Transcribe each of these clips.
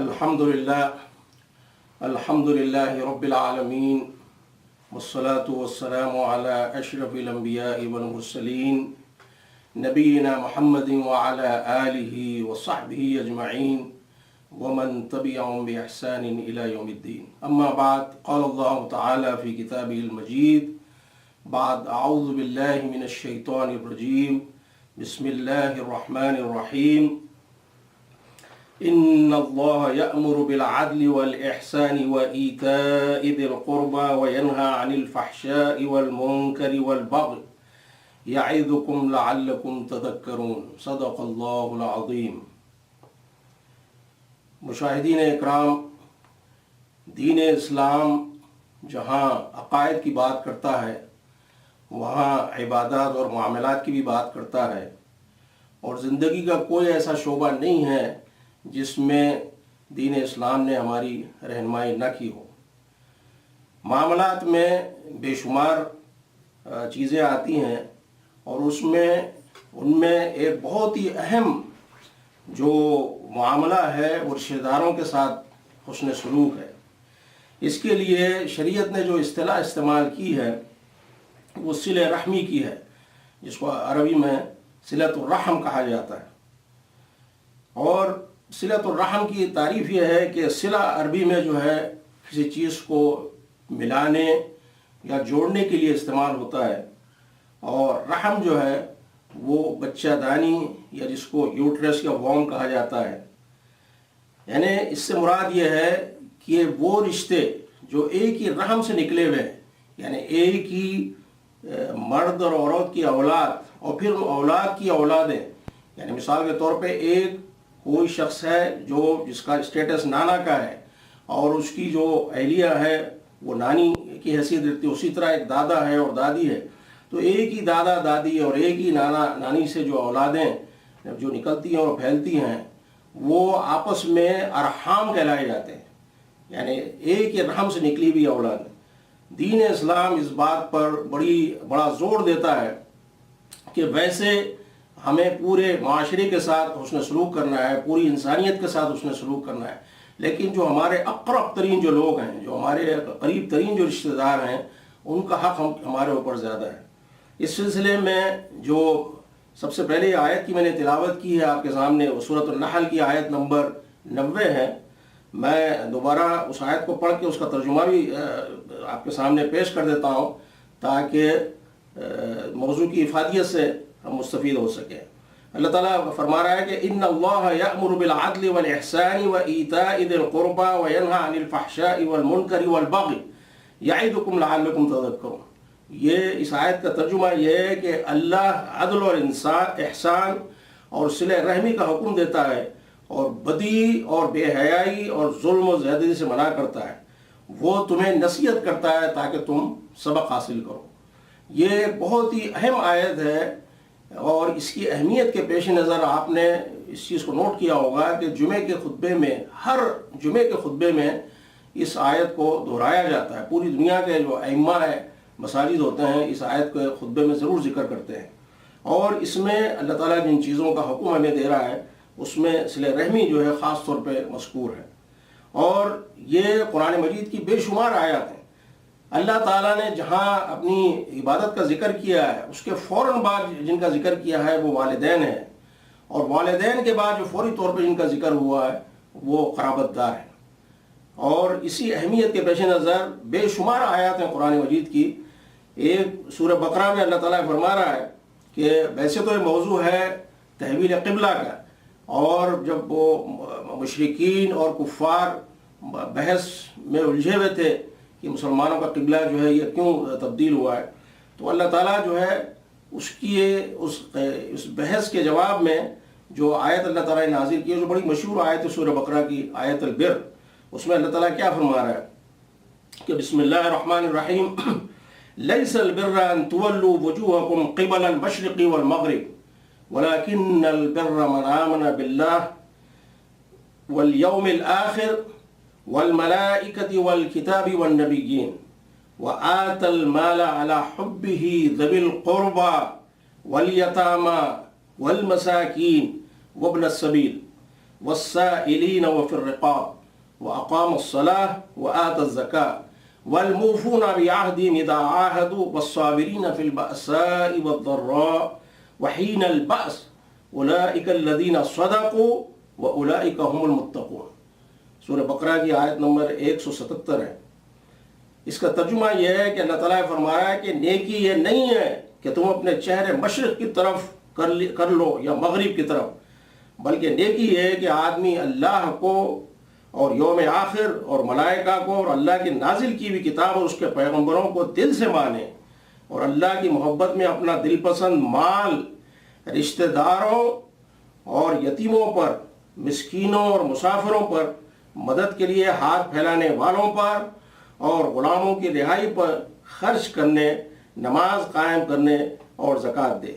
الحمد للہ رب العالمین والصلاة والسلام علی اشرف الانبیاء والمرسلین نبینا محمد وعلی آلہ وصحبہ اجمعین ومن تبعهم بإحسان إلى يوم الدين. اما بعد، قال اللہ تعالی فی کتابہ المجید بعد اعوذ باللہ من الشیطان الرجیم بسم اللہ الرحمن الرحیم ان اللہ یأمر بالعدل والإحسان وإیتاء ذی القربى وینہی عن الفحشاء والمنکر والبغی یعظکم لعلکم تذکرون. صدق اللہ العظیم. مشاہدین اکرام، دین اسلام جہاں عقائد کی بات کرتا ہے وہاں عبادات اور معاملات کی بھی بات کرتا ہے، اور زندگی کا کوئی ایسا شعبہ نہیں ہے جس میں دین اسلام نے ہماری رہنمائی نہ کی ہو. معاملات میں بے شمار چیزیں آتی ہیں، اور ان میں ایک بہت ہی اہم جو معاملہ ہے وہ رشتہ داروں کے ساتھ حسن سلوک ہے. اس کے لیے شریعت نے جو اصطلاح استعمال کی ہے وہ صلہ رحمی کی ہے، جس کو عربی میں صلۃ الرحم کہا جاتا ہے. اور صلۃ الرحم کی تعریف یہ ہے کہ صلہ عربی میں جو ہے کسی چیز کو ملانے یا جوڑنے کے لیے استعمال ہوتا ہے، اور رحم جو ہے وہ بچہ دانی یا جس کو یوٹرس یا ووم کہا جاتا ہے. یعنی اس سے مراد یہ ہے کہ وہ رشتے جو ایک ہی رحم سے نکلے ہوئے ہیں، یعنی ایک ہی مرد اور عورت کی اولاد اور پھر اولاد کی اولادیں. یعنی مثال کے طور پہ ایک کوئی شخص ہے جس کا اسٹیٹس نانا کا ہے، اور اس کی جو اہلیہ ہے وہ نانی کی حیثیت رکھتی ہے. اسی طرح ایک دادا ہے اور دادی ہے، تو ایک ہی دادا دادی اور ایک ہی نانا نانی سے جو اولادیں جو نکلتی ہیں اور پھیلتی ہیں وہ آپس میں ارحام کہلائے جاتے ہیں، یعنی ایک ہی رحم سے نکلی ہوئی اولاد. دین اسلام اس بات پر بڑا زور دیتا ہے کہ ویسے ہمیں پورے معاشرے کے ساتھ حسن سلوک کرنا ہے، پوری انسانیت کے ساتھ حسن سلوک کرنا ہے، لیکن جو ہمارے اقرب ترین جو لوگ ہیں، جو ہمارے قریب ترین جو رشتہ دار ہیں، ان کا حق ہمارے اوپر زیادہ ہے. اس سلسلے میں جو سب سے پہلے آیت کی میں نے تلاوت کی ہے آپ کے سامنے، وہ سورۃ النحل کی آیت نمبر 90 ہے. میں دوبارہ اس آیت کو پڑھ کے اس کا ترجمہ بھی آپ کے سامنے پیش کر دیتا ہوں تاکہ موضوع کی افادیت سے ہم مستفید ہو سکیں. اللہ تعالیٰ فرما رہا ہے کہ ان اللہ یأمر بالعدل والاحسان وایتاء ذی القربى وینہی عن الفحشاء والمنکر والبغی یعظکم لعلکم تذکرون. یہ اس آیت کا ترجمہ یہ ہے کہ اللہ عدل اور احسان اور صلہ رحمی کا حکم دیتا ہے، اور بدی اور بے حیائی اور ظلم و زیادتی سے منع کرتا ہے. وہ تمہیں نصیحت کرتا ہے تاکہ تم سبق حاصل کرو. یہ بہت ہی اہم آیت ہے، اور اس کی اہمیت کے پیش نظر آپ نے اس چیز کو نوٹ کیا ہوگا کہ جمعے کے خطبے میں، ہر جمعے کے خطبے میں اس آیت کو دہرایا جاتا ہے. پوری دنیا کے جو ائمہ ہیں، مساجد ہوتے ہیں، اس آیت کے خطبے میں ضرور ذکر کرتے ہیں. اور اس میں اللہ تعالیٰ جن چیزوں کا حکم ہمیں دے رہا ہے اس میں صلہ رحمی جو ہے خاص طور پہ مذکور ہے. اور یہ قرآن مجید کی بے شمار آیات ہیں. اللہ تعالیٰ نے جہاں اپنی عبادت کا ذکر کیا ہے اس کے فوراً بعد جن کا ذکر کیا ہے وہ والدین ہیں، اور والدین کے بعد جو فوری طور پہ جن کا ذکر ہوا ہے وہ قرابت دار ہیں. اور اسی اہمیت کے پیش نظر بے شمار آیات ہیں قرآن مجید کی. ایک سورہ بقرہ میں اللہ تعالیٰ فرما رہا ہے کہ ویسے تو یہ موضوع ہے تحویل قبلہ کا، اور جب وہ مشرکین اور کفار بحث میں الجھے ہوئے تھے کہ مسلمانوں کا قبلہ جو ہے یہ کیوں تبدیل ہوا ہے، تو اللہ تعالیٰ جو ہے اس بحث کے جواب میں جو آیت اللہ تعالیٰ نے نازل کی ہے، جو بڑی مشہور آیت ہے سورہ بقرہ کی، آیت البر. اس میں اللہ تعالیٰ کیا فرما رہا ہے کہ بسم اللہ الرحمن الرحیم لیس البر ان تولوا وجوہکم قبل المشرق والمغرب ولكن البر من آمن باللہ والیوم الآخر والملائکة والکتاب والنبیین وآت المال على حبه ذوی القربى والیتامى والمساکین وابن السبیل والسائلین وفی الرقاب وأقام الصلاة وآت الزکاة والموفون بعهدهم إذا عاهدوا والصابرين في البأساء والضراء وحين البأس أولئك الذين صدقوا وأولئك هم المتقون۔ سورہ بقرہ کی آیت نمبر 177 ہے۔ اس کا ترجمہ یہ ہے کہ اللہ تعالیٰ نے فرمایا کہ نیکی یہ نہیں ہے کہ تم اپنے چہرے مشرق کی طرف کر لو یا مغرب کی طرف، بلکہ نیکی یہ ہے کہ آدمی اللہ کو اور یوم آخر اور ملائکہ کو اور اللہ کی نازل کی ہوئی کتاب اور اس کے پیغمبروں کو دل سے مانے، اور اللہ کی محبت میں اپنا دل پسند مال رشتہ داروں اور یتیموں پر، مسکینوں اور مسافروں پر، مدد کے لیے ہاتھ پھیلانے والوں پر اور غلاموں کی رہائی پر خرچ کرنے، نماز قائم کرنے اور زکوٰۃ دے۔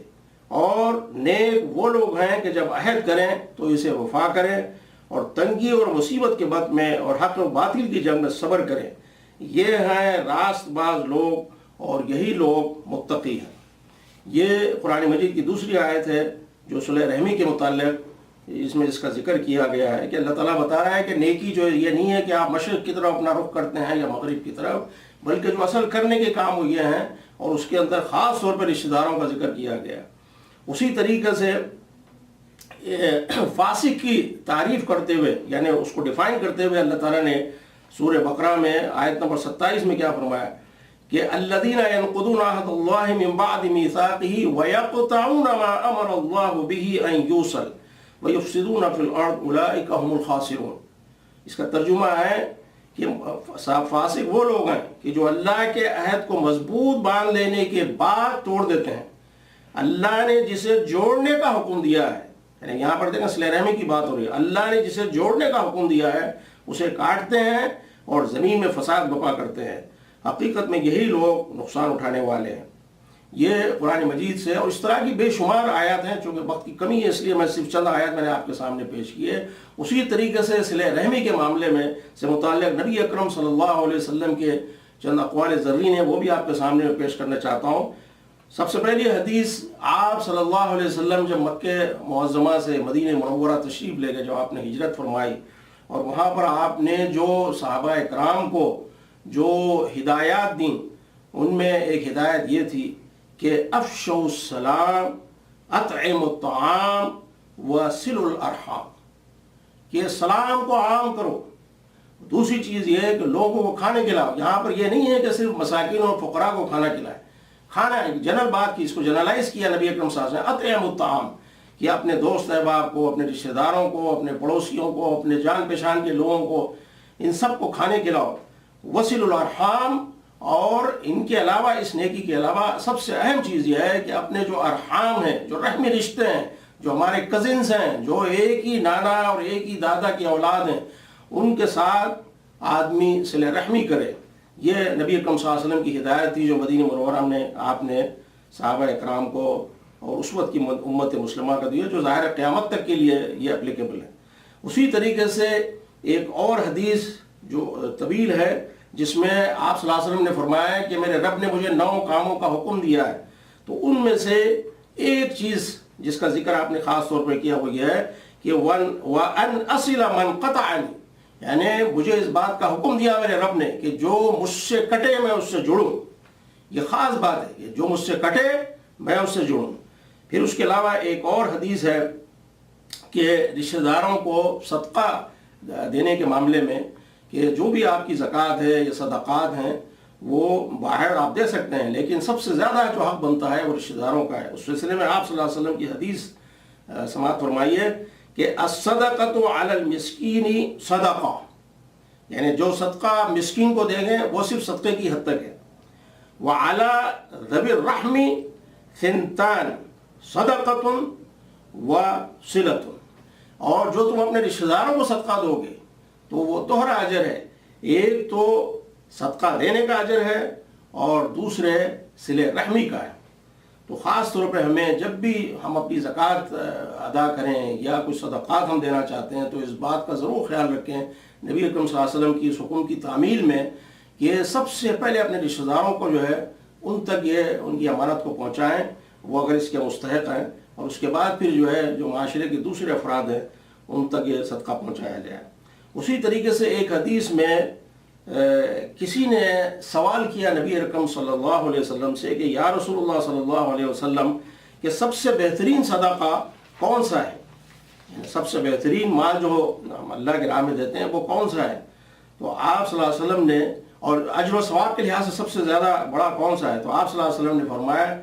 اور نیک وہ لوگ ہیں کہ جب عہد کریں تو اسے وفا کریں، اور تنگی اور مصیبت کے وقت میں اور حق و باطل کی جنگ میں صبر کریں۔ یہ ہیں راست باز لوگ اور یہی لوگ متقی ہیں۔ یہ قرآن مجید کی دوسری آیت ہے جو صلح رحمی کے متعلق اس میں اس کا ذکر کیا گیا ہے کہ اللہ تعالیٰ بتا رہا ہے کہ نیکی جو یہ نہیں ہے کہ آپ مشرق کی طرف اپنا رخ کرتے ہیں یا مغرب کی طرف، بلکہ جو اصل کرنے کے کام وہ یہ ہیں، اور اس کے اندر خاص طور پر رشتہ داروں کا ذکر کیا گیا۔ اسی طریقے سے فاسق کی تعریف کرتے ہوئے، یعنی اس کو ڈیفائن کرتے ہوئے اللہ تعالیٰ نے سورہ بقرہ میں آیت نمبر 27 میں کیا فرمایا کہ الذین ینقضون عہد اللہ من بعد میثاقہ ویقطعون ما امر اللہ بہ ان یوصل ویفسدون فی الارض اولئک هم الخاسرون۔ اس کا ترجمہ ہے کہ فاسق وہ لوگ ہیں کہ جو اللہ کے عہد کو مضبوط باندھ لینے کے بعد توڑ دیتے ہیں۔ اللہ نے جسے جوڑنے کا حکم دیا ہے، یعنی یہاں پر دیکھیں صلہ رحمی کی بات ہو رہی ہے، اللہ نے جسے جوڑنے کا حکم دیا ہے اسے کاٹتے ہیں اور زمین میں فساد برپا کرتے ہیں۔ حقیقت میں یہی لوگ نقصان اٹھانے والے ہیں۔ یہ قرآن مجید سے، اور اس طرح کی بے شمار آیات ہیں، چونکہ وقت کی کمی ہے اس لیے میں صرف چند آیات میں نے آپ کے سامنے پیش کی ہے۔ اسی طریقے سے صلہ رحمی کے معاملے میں سے متعلق نبی اکرم صلی اللہ علیہ وسلم کے چند اقوال زرین ہیں، وہ بھی آپ کے سامنے پیش کرنا چاہتا ہوں۔ سب سے پہلی حدیث، آپ صلی اللہ علیہ وسلم جب مکہ معظمہ سے مدینہ منورہ تشریف لے گئے، جب آپ نے ہجرت فرمائی، اور وہاں پر آپ نے جو صحابہ اکرام کو جو ہدایات دیں، ان میں ایک ہدایت یہ تھی کہ افشوا السلام، اطعموا الطعام وصلوا الارحام، کہ سلام کو عام کرو۔ دوسری چیز یہ ہے کہ لوگوں کو کھانے کھلاؤ۔ یہاں پر یہ نہیں ہے کہ صرف مساکین اور فقراء کو کھانا کھلائے، کھانا جنرل بات کی، اس کو جنرلائز کیا نبی اکرم صلی اللہ علیہ وسلم، اطعموا الطعام، کہ اپنے دوست احباب کو، اپنے رشتہ داروں کو، اپنے پڑوسیوں کو، اپنے جان پہچان کے لوگوں کو، ان سب کو کھانے کھلاؤ۔ وصلوا الارحام، اور ان کے علاوہ، اس نیکی کے علاوہ سب سے اہم چیز یہ ہے کہ اپنے جو ارحام ہیں، جو رحمی رشتے ہیں، جو ہمارے کزنز ہیں، جو ایک ہی نانا اور ایک ہی دادا کی اولاد ہیں، ان کے ساتھ آدمی صلہ رحمی کرے۔ یہ نبی اکرم صلی اللہ علیہ وسلم کی ہدایت تھی جو مدینہ منورہ میں آپ نے صحابہ اکرام کو اور اس وقت کی امت مسلمہ کا دیا، جو ظاہر قیامت تک کے لیے یہ اپلیکیبل ہے۔ اسی طریقے سے ایک اور حدیث جو طویل ہے، جس میں آپ صلی اللہ علیہ وسلم نے فرمایا کہ میرے رب نے مجھے 9 کاموں کا حکم دیا ہے، تو ان میں سے ایک چیز جس کا ذکر آپ نے خاص طور پر کیا وہ یہ ہے کہ وَأَنْ أَصِلَ مَنْ قَطَعَنِي، یعنی مجھے اس بات کا حکم دیا میرے رب نے کہ جو مجھ سے کٹے میں اس سے جڑوں۔ یہ خاص بات ہے کہ جو مجھ سے کٹے میں اس سے جڑوں۔ پھر اس کے علاوہ ایک اور حدیث ہے کہ رشتہ داروں کو صدقہ دینے کے معاملے میں کہ جو بھی آپ کی زکوٰۃ ہے یا صدقات ہیں وہ باہر آپ دے سکتے ہیں، لیکن سب سے زیادہ جو حق بنتا ہے وہ رشتہ داروں کا ہے۔ اس سلسلے میں آپ صلی اللہ علیہ وسلم کی حدیث سماعت فرمائیے کہ الصدقۃ علی المسکین صدقہ، یعنی جو صدقہ مسکین کو دیں گے وہ صرف صدقے کی حد تک ہے۔ وعلی ذوی الرحم ثنتان صدقۃ وصلۃ، اور جو تم اپنے رشتہ داروں کو صدقہ دو گے تو وہ دوہرا اجر ہے، ایک تو صدقہ دینے کا اجر ہے اور دوسرے صلہ رحمی کا ہے۔ تو خاص طور پہ ہمیں جب بھی ہم اپنی زکوٰۃ ادا کریں یا کچھ صدقات ہم دینا چاہتے ہیں تو اس بات کا ضرور خیال رکھیں نبی اکرم صلی اللہ علیہ وسلم کی اس حکم کی تعمیل میں کہ سب سے پہلے اپنے رشتہ داروں کو جو ہے ان تک یہ ان کی امانت کو پہنچائیں، وہ اگر اس کے مستحق ہیں، اور اس کے بعد پھر جو ہے جو معاشرے کے دوسرے افراد ہیں ان تک یہ صدقہ پہنچایا جائے۔ اسی طریقے سے ایک حدیث میں کسی نے سوال کیا نبی اکرم صلی اللہ علیہ وسلم سے کہ یا رسول اللہ صلی اللہ علیہ وسلم کہ سب سے بہترین صدقہ کون سا ہے، یعنی سب سے بہترین مال جو ہم اللہ کے راہ میں دیتے ہیں وہ کون سا ہے؟ تو آپ صلی اللہ علیہ وسلم نے، اور اجر و ثواب کے لحاظ سے سب سے زیادہ بڑا کون سا ہے؟ تو آپ صلی اللہ علیہ وسلم نے فرمایا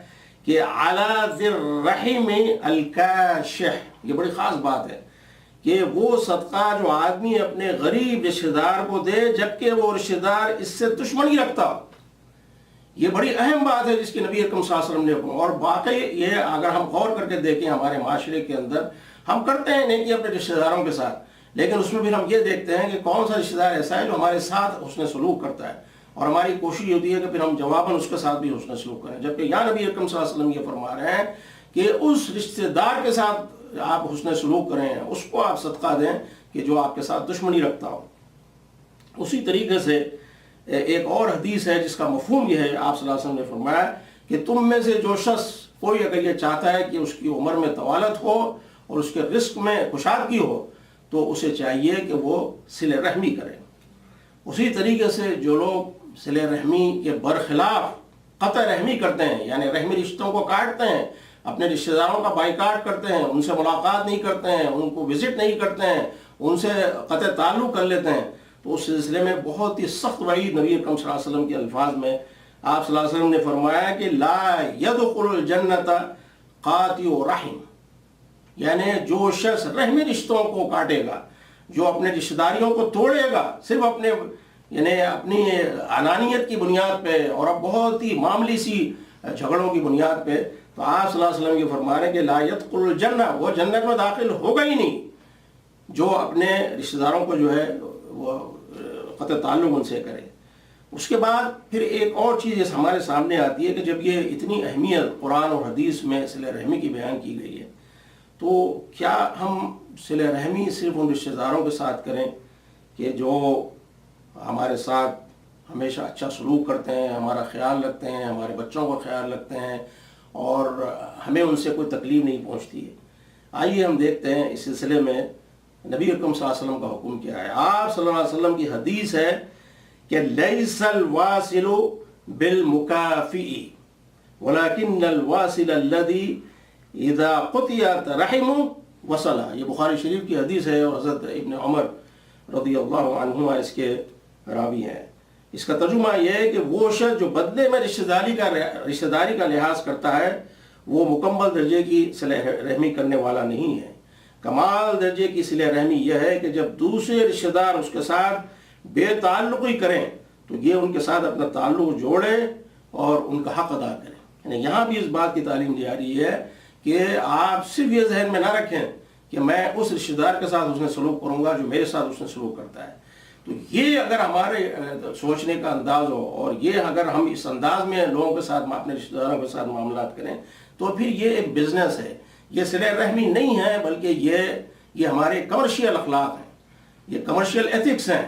کہ علی ذی الرحم الکاشح، یہ بڑی خاص بات ہے کہ وہ صدقہ جو آدمی اپنے غریب رشتہ دار کو دے جبکہ وہ رشتہ دار اس سے دشمنی رکھتا ہو۔ یہ بڑی اہم بات ہے جس کی نبی اکرم صلی اللہ علیہ وسلم نے، اور واقعی یہ اگر ہم غور کر کے دیکھیں ہمارے معاشرے کے اندر ہم کرتے ہیں نیکی اپنے رشتہ داروں کے ساتھ، لیکن اس میں پھر ہم یہ دیکھتے ہیں کہ کون سا رشتہ دار ایسا ہے جو ہمارے ساتھ حسن سلوک کرتا ہے، اور ہماری کوشش یہ ہوتی ہے کہ پھر ہم جواباً اس کے ساتھ بھی حسن سلوک کریں، جبکہ یہاں نبی اکرم صلی اللہ علیہ وسلم یہ فرما رہے ہیں کہ اس رشتہ دار کے ساتھ آپ حسن سلوک کریں، اس کو آپ صدقہ دیں کہ جو آپ کے ساتھ دشمنی رکھتا ہو۔ اسی طریقے سے ایک اور حدیث ہے جس کا مفہوم یہ ہے، آپ صلی اللہ علیہ وسلم نے فرمایا کہ تم میں سے جو شخص کوئی اگر یہ چاہتا ہے کہ اس کی عمر میں طوالت ہو اور اس کے رزق میں کشادگی ہو تو اسے چاہیے کہ وہ صلہ رحمی کرے۔ اسی طریقے سے جو لوگ صلہ رحمی کے برخلاف قطع رحمی کرتے ہیں، یعنی رحمی رشتوں کو کاٹتے ہیں، اپنے رشتہ داروں کا بائیکاٹ کرتے ہیں، ان سے ملاقات نہیں کرتے ہیں، ان کو وزٹ نہیں کرتے ہیں، ان سے قطع تعلق کر لیتے ہیں، تو اس سلسلے میں بہت ہی سخت وعید نبی اکرم صلی اللہ علیہ وسلم کے الفاظ میں آپ صلی اللہ علیہ وسلم نے فرمایا کہ لا يدخل الجنت قاطع رحم، یعنی جو شخص رحمی رشتوں کو کاٹے گا، جو اپنے رشتہ داریوں کو توڑے گا صرف اپنے یعنی اپنی انانیت کی بنیاد پہ اور اب بہت ہی معمولی سی جھگڑوں کی بنیاد پہ، تو آپ صلی اللہ علیہ وسلم یہ فرما رہے ہیں کہ لا يدخل الجنہ، وہ جنت میں داخل ہوگا ہی نہیں جو اپنے رشتہ داروں کو جو ہے وہ قطع تعلق ان سے کرے۔ اس کے بعد پھر ایک اور چیز ہمارے سامنے آتی ہے کہ جب یہ اتنی اہمیت قرآن اور حدیث میں صلہ رحمی کی بیان کی گئی ہے تو کیا ہم صلہ رحمی صرف ان رشتہ داروں کے ساتھ کریں کہ جو ہمارے ساتھ ہمیشہ اچھا سلوک کرتے ہیں، ہمارا خیال رکھتے ہیں، ہمارے بچوں کا خیال رکھتے ہیں اور ہمیں ان سے کوئی تکلیف نہیں پہنچتی ہے؟ آئیے ہم دیکھتے ہیں اس سلسلے میں نبی اکرم صلی اللہ علیہ وسلم کا حکم کیا ہے۔ آپ صلی اللہ علیہ وسلم کی حدیث ہے کہ لیس الواصل بالمکافئ ولکن الواصل الذی اذا قطعت رحمہ وصل، یہ بخاری شریف کی حدیث ہے اور حضرت ابن عمر رضی اللہ عنہما اس کے راوی ہیں۔ اس کا ترجمہ یہ ہے کہ وہ شخص جو بدلے میں رشتہ داری کا لحاظ کرتا ہے وہ مکمل درجے کی صلہ رحمی کرنے والا نہیں ہے۔ کمال درجے کی صلہ رحمی یہ ہے کہ جب دوسرے رشتہ دار اس کے ساتھ بے تعلقی کریں تو یہ ان کے ساتھ اپنا تعلق جوڑیں اور ان کا حق ادا کریں۔ یعنی یہاں بھی اس بات کی تعلیم دی جا رہی ہے کہ آپ صرف یہ ذہن میں نہ رکھیں کہ میں اس رشتہ دار کے ساتھ حسن سلوک کروں گا جو میرے ساتھ حسن سلوک کرتا ہے۔ تو یہ اگر ہمارے سوچنے کا انداز ہو اور یہ اگر ہم اس انداز میں لوگوں کے ساتھ اپنے رشتہ داروں کے ساتھ معاملات کریں تو پھر یہ ایک بزنس ہے، یہ صلہ رحمی نہیں ہے بلکہ یہ ہمارے کمرشیل اخلاق ہیں، یہ کمرشیل ایتھکس ہیں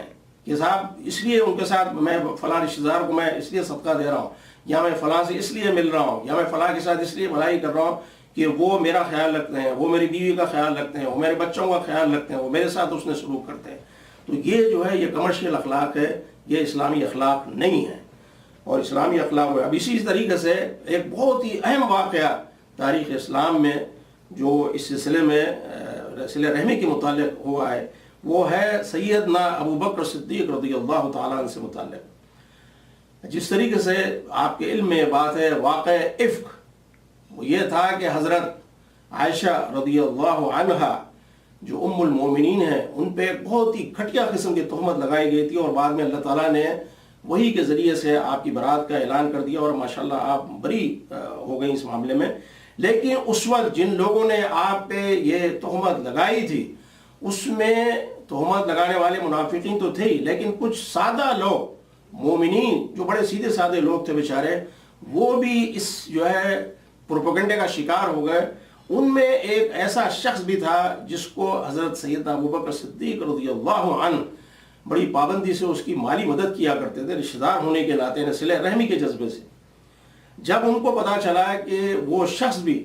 کہ صاحب اس لیے ان کے ساتھ میں فلاں رشتہ دار کو میں اس لیے صدقہ دے رہا ہوں، یا میں فلاں سے اس لیے مل رہا ہوں، یا میں فلاں کے ساتھ اس لیے بھلائی کر رہا ہوں کہ وہ میرا خیال رکھتے ہیں، وہ میری بیوی کا خیال رکھتے ہیں، وہ میرے بچوں کا خیال رکھتے ہیں، وہ میرے ساتھ اس نے سلوک کرتے ہیں۔ تو یہ جو ہے یہ کمرشیل اخلاق ہے، یہ اسلامی اخلاق نہیں ہے، اور اسلامی اخلاق ہے۔ اب اسی طریقے سے ایک بہت ہی اہم واقعہ تاریخ اسلام میں جو اس سلسلے میں صلہ رحمی کے متعلق ہوا ہے وہ ہے سیدنا ابو بکر صدیق رضی اللہ تعالیٰ عنہ سے متعلق۔ جس طریقے سے آپ کے علم میں بات ہے واقع افک، وہ یہ تھا کہ حضرت عائشہ رضی اللہ عنہا جو ام المومنین ہیں ان پہ بہت ہی گھٹیا قسم کی تہمت لگائی گئی تھی، اور بعد میں اللہ تعالیٰ نے وہی کے ذریعے سے آپ کی برات کا اعلان کر دیا اور ماشاءاللہ آپ بری ہو گئی اس معاملے میں۔ لیکن اس وقت جن لوگوں نے آپ پہ یہ تہمت لگائی تھی اس میں تہمت لگانے والے منافقین تو تھے ہی، لیکن کچھ سادہ لوگ مومنین جو بڑے سیدھے سادے لوگ تھے بیچارے، وہ بھی اس جو ہے پروپیگنڈے کا شکار ہو گئے۔ ان میں ایک ایسا شخص بھی تھا جس کو حضرت سیدنا ابو بکر صدیق رضی اللہ عنہ بڑی پابندی سے اس کی مالی مدد کیا کرتے تھے، رشتہ دار ہونے کے ناطے صلہ رحمی کے جذبے سے۔ جب ان کو پتہ چلا کہ وہ شخص بھی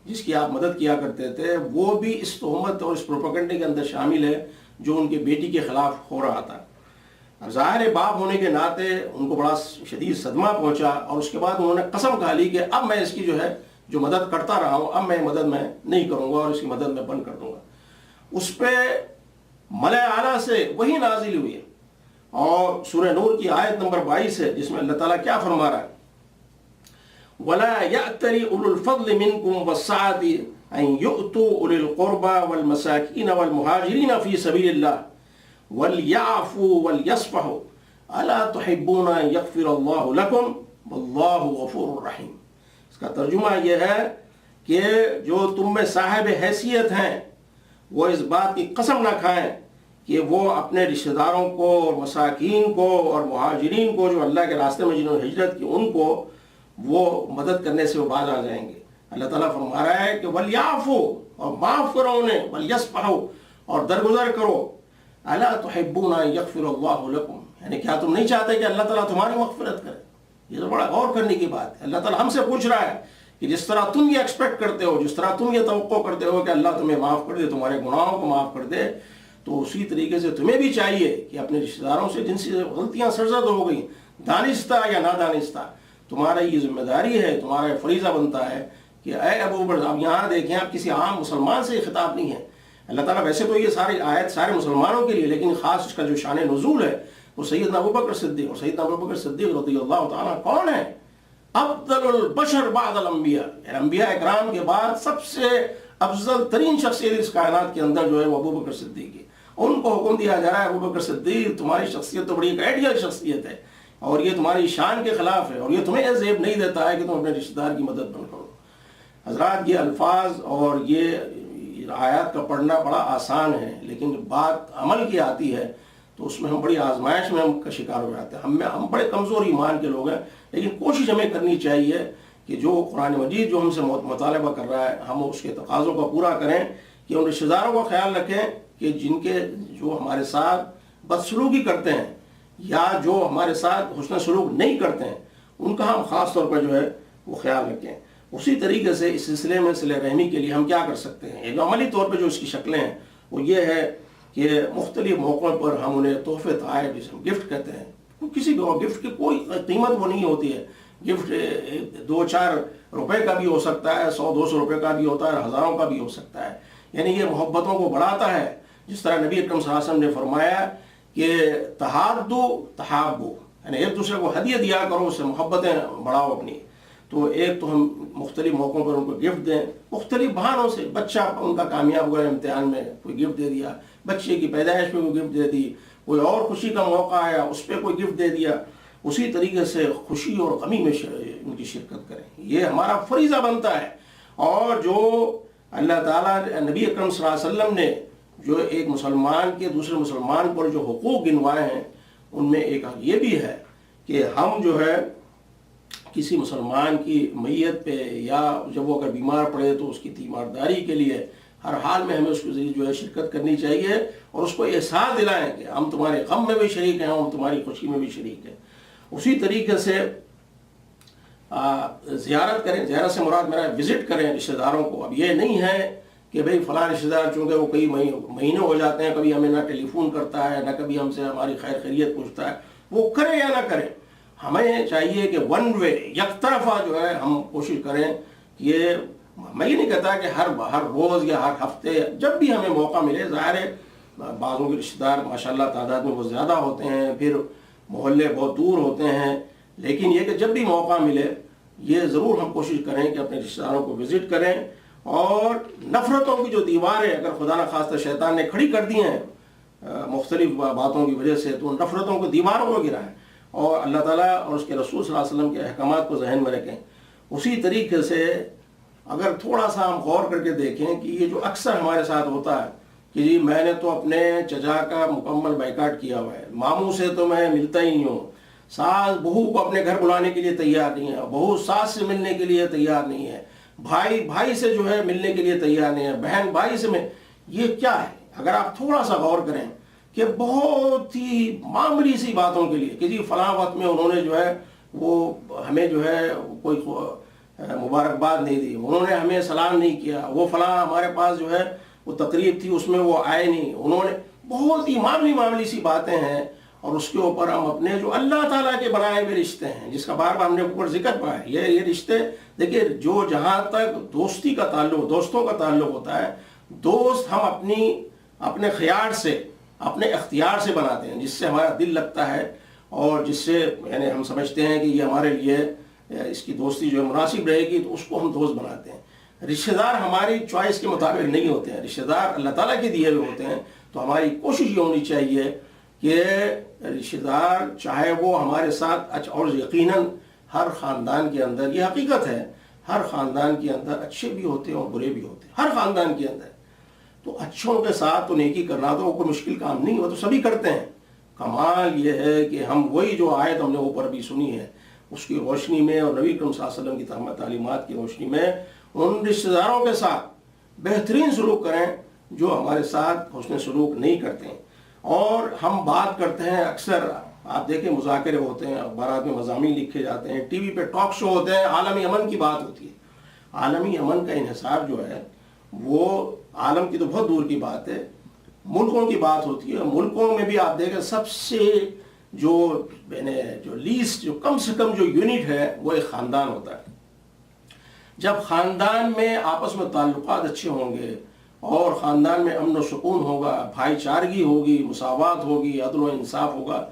جس کی آپ مدد کیا کرتے تھے، وہ بھی اس تہمت اور اس پروپیگنڈے کے اندر شامل ہے جو ان کے بیٹی کے خلاف ہو رہا تھا۔ اب ظاہر باپ ہونے کے ناطے ان کو بڑا شدید صدمہ پہنچا، اور اس کے بعد انہوں نے قسم کھا لی کہ اب میں اس کی جو مدد کرتا رہا ہوں، اب میں مدد میں نہیں کروں گا اور اس کی مدد میں بند کر دوں گا۔ اس پہ ملأ اعلیٰ سے وہی نازل ہوئی ہے، اور سورہ نور کی آیت نمبر 22 ہے، جس میں اللہ تعالیٰ کیا فرما رہا ہے؟ وَلَا يَأْتَلِ أُولُو الْفَضْلِ مِنْكُمْ وَالسَّعَةِ أَنْ يُؤْتُوا أُولِي الْقُرْبَى وَالْمَسَاكِينَ وَالْمُهَاجِرِينَ فِي سَبِيلِ اللَّهِ وَلْيَعْفُوا وَلْيَصْفَحُوا أَلَا تُحِبُّونَ أَنْ يَغْفِرَ اللَّهُ لَكُمْ وَاللَّهُ غَفُورٌ رَحِيمٌ۔ اس کا ترجمہ یہ ہے کہ جو تم میں صاحب حیثیت ہیں وہ اس بات کی قسم نہ کھائیں کہ وہ اپنے رشتہ داروں کو اور مساکین کو اور مہاجرین کو جو اللہ کے راستے میں جنہوں نے ہجرت کی ان کو وہ مدد کرنے سے وہ باز آ جائیں گے۔ اللہ تعالیٰ فرما رہا ہے کہ وَلْيَعْفُوا، اور معاف کرو انہیں، وَلْيَصْفَحُوا، اور درگزر کرو۔ أَلَا تُحِبُّونَ أَن يَغْفِرَ اللَّهُ لَكُمْ، یعنی کیا تم نہیں چاہتے کہ اللہ تعالیٰ تمہاری مغفرت کرے؟ یہ تو بڑا غور کرنے کی بات ہے۔ اللہ تعالیٰ ہم سے پوچھ رہا ہے کہ جس طرح تم یہ ایکسپیکٹ کرتے ہو، جس طرح تم یہ توقع کرتے ہو کہ اللہ تمہیں معاف کر دے، تمہارے گناہوں کو معاف کر دے، تو اسی طریقے سے تمہیں بھی چاہیے کہ اپنے رشتہ داروں سے جن سے غلطیاں سرزد ہو گئیں، دانستہ یا نادانستہ، تمہارا یہ ذمہ داری ہے، تمہارا یہ فریضہ بنتا ہے کہ اے ابو بکر، اب یہاں دیکھیں، اب کسی عام مسلمان سے یہ خطاب نہیں ہے۔ اللہ تعالیٰ ویسے تو یہ ساری آیت سارے مسلمانوں کے لیے، لیکن خاص اس کا جو شان نزول ہے وہ سیدنا ابو بکر صدیق، اور سیدنا ابو بکر صدیق رضی اللہ تعالیٰ کون ہے؟ افضل البشر بعد الانبیاء، یعنی انبیاء اکرام کے بعد سب سے افضل ترین شخصیت اس کائنات کے اندر جو ہے وہ ابو بکر صدیق ہے۔ ان کو حکم دیا جا رہا ہے، ابو بکر صدیق تمہاری شخصیت تو بڑی ایک آئیڈیل شخصیت ہے، اور یہ تمہاری شان کے خلاف ہے، اور یہ تمہیں عزیب نہیں دیتا ہے کہ تم اپنے رشتہ دار کی مدد بند کرو۔ حضرات، یہ الفاظ اور یہ آیات کا پڑھنا بڑا آسان ہے، لیکن جب بات عمل کی آتی ہے تو اس میں ہم بڑی آزمائش میں ہم کا شکار ہو جاتے ہیں۔ ہم بڑے کمزور ایمان کے لوگ ہیں، لیکن کوشش ہمیں کرنی چاہیے کہ جو قرآن مجید جو ہم سے مطالبہ کر رہا ہے، ہم اس کے تقاضوں کو پورا کریں، کہ ان رشتہ داروں کا خیال رکھیں کہ جن کے جو ہمارے ساتھ بدسلوکی کرتے ہیں یا جو ہمارے ساتھ حسن سلوک نہیں کرتے ہیں، ان کا ہم خاص طور پر جو ہے وہ خیال رکھیں۔ اسی طریقے سے اس سلسلے میں صلہ رحمی کے لیے ہم کیا کر سکتے ہیں؟ ایک عملی طور پہ جو اس کی شکلیں ہیں وہ یہ ہے کہ مختلف موقعوں پر ہم انہیں تحفے تحائف، جسے ہم گفٹ کہتے ہیں، کسی بھی گفٹ کی کوئی قیمت وہ نہیں ہوتی ہے۔ گفٹ 2-4 روپے کا بھی ہو سکتا ہے، 100-200 روپے کا بھی ہوتا ہے، ہزاروں کا بھی ہو سکتا ہے، یعنی یہ محبتوں کو بڑھاتا ہے۔ جس طرح نبی اکرم صلی اللہ علیہ وسلم نے فرمایا کہ تحادو تحابو، یعنی ایک دوسرے کو ہدیہ دیا کرو، اس سے محبتیں بڑھاؤ اپنی۔ تو ایک تو ہم مختلف موقعوں پر ان کو گفٹ دیں، مختلف بہانوں سے، بچہ ان کا کامیاب ہوا امتحان میں کوئی گفٹ دے دیا، بچے کی پیدائش پہ کوئی گفٹ دے دی، کوئی اور خوشی کا موقع آیا اس پہ کوئی گفٹ دے دیا۔ اسی طریقے سے خوشی اور غمی میں ان کی شرکت کریں، یہ ہمارا فریضہ بنتا ہے۔ اور جو اللہ تعالیٰ نبی اکرم صلی اللہ علیہ وسلم نے جو ایک مسلمان کے دوسرے مسلمان پر جو حقوق گنوائے ہیں، ان میں ایک یہ بھی ہے کہ ہم جو ہے کسی مسلمان کی میت پہ یا جب وہ اگر بیمار پڑے تو اس کی تیمارداری کے لیے ہر حال میں ہمیں اس کے ذریعے جو ہے شرکت کرنی چاہیے، اور اس کو احساس دلائیں کہ ہم تمہارے غم میں بھی شریک ہیں، ہم تمہاری خوشی میں بھی شریک ہیں۔ اسی طریقے سے زیارت کریں، زیارت سے مراد میرا وزٹ کریں رشتہ داروں کو۔ اب یہ نہیں ہے کہ بھئی فلاں رشتہ دار چونکہ وہ کئی مہینے ہو جاتے ہیں، کبھی ہمیں نہ ٹیلی فون کرتا ہے، نہ کبھی ہم سے ہماری خیر خیریت پوچھتا ہے، وہ کرے یا نہ کرے، ہمیں چاہیے کہ ون وے، یک طرفہ جو ہے ہم کوشش کریں کہ یہ، میں یہ نہیں کہتا کہ ہر روز یا ہر ہفتے، جب بھی ہمیں موقع ملے۔ ظاہر ہے بعضوں کے رشتہ دار ماشاءاللہ تعداد میں بہت زیادہ ہوتے ہیں، پھر محلے بہت دور ہوتے ہیں، لیکن یہ کہ جب بھی موقع ملے یہ ضرور ہم کوشش کریں کہ اپنے رشتہ داروں کو وزٹ کریں، اور نفرتوں کی جو دیواریں اگر خدا نخواستہ شیطان نے کھڑی کر دی ہیں مختلف باتوں کی وجہ سے، تو ان نفرتوں کو دیواروں کو گرائیں، اور اللہ تعالیٰ اور اس کے رسول صلی اللہ علیہ وسلم کے احکامات کو ذہن میں رکھیں۔ اسی طریقے سے اگر تھوڑا سا ہم غور کر کے دیکھیں کہ یہ جو اکثر ہمارے ساتھ ہوتا ہے کہ جی میں نے تو اپنے چچا کا مکمل بائیکاٹ کیا ہوا ہے، ماموں سے تو میں ملتا ہی نہیں ہوں، ساس بہو کو اپنے گھر بلانے کے لیے تیار نہیں ہے، بہو ساس سے ملنے کے لیے تیار نہیں ہے، بھائی سے جو ہے ملنے کے لیے تیار نہیں ہے، بہن بھائی سے یہ کیا ہے؟ اگر آپ تھوڑا سا غور کریں کہ بہت ہی معمولی سی باتوں کے لیے کہ جی فلاں وقت میں انہوں نے جو ہے وہ ہمیں جو ہے کوئی مبارکباد نہیں دی، انہوں نے ہمیں سلام نہیں کیا، وہ فلاں ہمارے پاس جو ہے وہ تقریب تھی اس میں وہ آئے نہیں، انہوں نے بہت ہی معمولی سی باتیں ہیں، اور اس کے اوپر ہم اپنے جو اللہ تعالیٰ کے بنائے ہوئے رشتے ہیں جس کا بار بار ہم نے اوپر ذکر پایا ہے، یہ رشتے دیکھیے جو جہاں تک دوستی کا تعلق، دوستوں کا تعلق ہوتا ہے، دوست ہم اپنے خیال سے، اپنے اختیار سے بناتے ہیں، جس سے ہمارا دل لگتا ہے اور جس سے یعنی ہم سمجھتے ہیں کہ یہ ہمارے لیے اس کی دوستی جو ہے مناسب رہے گی، تو اس کو ہم دوست بناتے ہیں۔ رشتہ دار ہماری چوائس کے مطابق نہیں ہوتے ہیں، رشتہ دار اللہ تعالیٰ کے دیے ہوئے ہوتے ہیں، تو ہماری کوشش یہ ہونی چاہیے کہ رشتہ دار چاہے وہ ہمارے ساتھ، اور یقیناً ہر خاندان کے اندر یہ حقیقت ہے، ہر خاندان کے اندر اچھے بھی ہوتے ہیں اور برے بھی ہوتے ہیں، ہر خاندان کے اندر، تو اچھوں کے ساتھ تو نیکی کرنا تو کوئی مشکل کام نہیں، وہ تو سبھی کرتے ہیں۔ کمال یہ ہے کہ ہم وہی جو آیت ہم نے اوپر بھی سنی ہے اس کی روشنی میں اور نبی کریم صلی اللہ علیہ وسلم کی تعلیمات کی روشنی میں ان رشتہ داروں کے ساتھ بہترین سلوک کریں جو ہمارے ساتھ حسن سلوک نہیں کرتے ہیں۔ اور ہم بات کرتے ہیں، اکثر آپ دیکھیں مذاکرے ہوتے ہیں، اخبارات میں مضامین لکھے جاتے ہیں، ٹی وی پہ ٹاک شو ہوتے ہیں، عالمی امن کی بات ہوتی ہے۔ عالمی امن کا انحصار جو ہے وہ عالم کی تو بہت دور کی بات ہے، ملکوں کی بات ہوتی ہے۔ ملکوں میں بھی آپ دیکھیں سب سے جو لیسٹ، جو کم سے کم جو یونٹ ہے وہ ایک خاندان ہوتا ہے۔ جب خاندان میں آپس میں تعلقات اچھے ہوں گے اور خاندان میں امن و سکون ہوگا، بھائی چارگی ہوگی، مساوات ہوگی، عدل و انصاف ہوگا،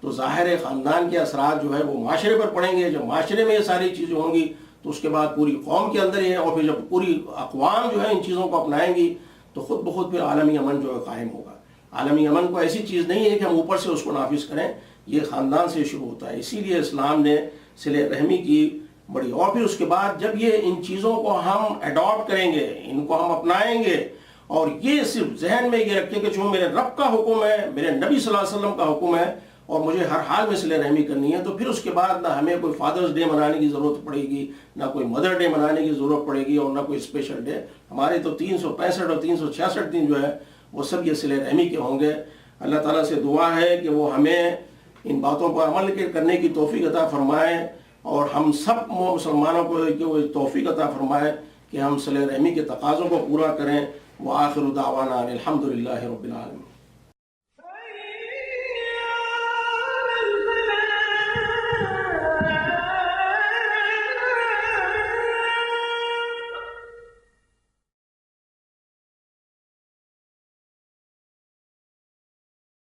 تو ظاہر ہے خاندان کے اثرات جو ہے وہ معاشرے پر پڑیں گے۔ جب معاشرے میں یہ ساری چیزیں ہوں گی تو اس کے بعد پوری قوم کے اندر یہ، اور پھر جب پوری اقوام جو ہے ان چیزوں کو اپنائیں گی تو خود بخود پھر عالمی امن جو ہے قائم ہوگا۔ عالمی امن کو ایسی چیز نہیں ہے کہ ہم اوپر سے اس کو نافذ کریں، یہ خاندان سے شروع ہوتا ہے۔ اسی لیے اسلام نے صلہ رحمی کی بڑی، اور پھر اس کے بعد جب یہ ان چیزوں کو ہم اڈاپٹ کریں گے، ان کو ہم اپنائیں گے، اور یہ صرف ذہن میں یہ رکھیں کہ جو میرے رب کا حکم ہے، میرے نبی صلی اللہ علیہ وسلم کا حکم ہے، اور مجھے ہر حال میں صلہ رحمی کرنی ہے، تو پھر اس کے بعد نہ ہمیں کوئی فادرز ڈے منانے کی ضرورت پڑے گی، نہ کوئی مدر ڈے منانے کی ضرورت پڑے گی، اور نہ کوئی اسپیشل ڈے۔ ہمارے تو 365 اور 366 دن جو ہے وہ سب یہ صلہ رحمی کے ہوں گے۔ اللہ تعالیٰ سے دعا ہے کہ وہ ہمیں ان باتوں پر عمل کرنے کی توفیق عطا فرمائے، اور ہم سب مسلمانوں کو توفیق عطا فرمائے کہ ہم صلہ رحمی کے تقاضوں کو پورا کریں۔ وآخر دعوانا الحمدللہ رب العالمین۔